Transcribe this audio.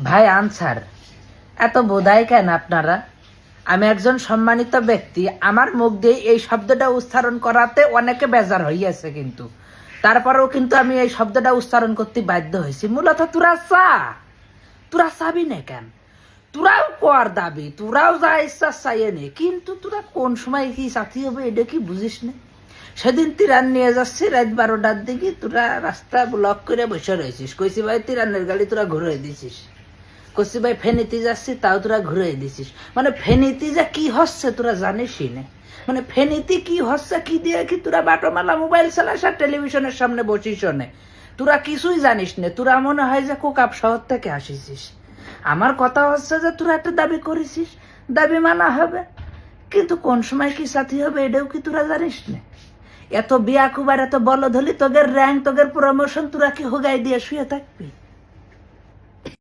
ভাই আনসার এত বোধাই কেন আপনারা? আমি একজন সম্মানিত ব্যক্তি, আমার মুখ দিয়ে এই শব্দটা উচ্চারণ করাতে অনেকে বেজার হইয়াছে, কিন্তু তারপরেও কিন্তু আমি এই শব্দটা উচ্চারণ করতে বাধ্য হয়েছি। মূলত তোরা চাবি না কেন? তোরাও কর দাবি, তোরাও যা ইচ্ছা চাইয়ে নে, কিন্তু তোরা কোন সময় কি সাথী হবে এটা কি বুঝিস না? সেদিন তিরান নিয়ে যাচ্ছি রাত 12টার দিকে, তোরা রাস্তা ব্লক করে বসে রয়েছিস। কইছি ভাই তিরানের গাড়ি তোরা ঘুরে দিছিস। কইছি ভাই ফেনীতে যাচ্ছি, তাও তোরা ঘুরে দিছিস। মানে ফেনীতে যে কি হচ্ছে তোরা জানিসই না। মানে ফেনীতে কি হচ্ছে, কি দিয়ে কি তোরা বাটোমালা মোবাইল চালাস আর টেলিভিশনের সামনে বসিস নে। তোরা কিছুই জানিস না। তোরা মনে হয় যে কোকাপ শহর থেকে আসিছিস। আমার কথা হচ্ছে যে তোরা একটা দাবি করেছিস, দাবি মানা হবে, কিন্তু কোন সময় কি সাথী হবে এটাও কি তোরা জানিস না? এত বিয়া কুবার এত বলদ হলি, তোদের র্যাঙ্ক তোদের প্রমোশন তোরা কি হোগাই দিয়ে শুয়ে থাকবি?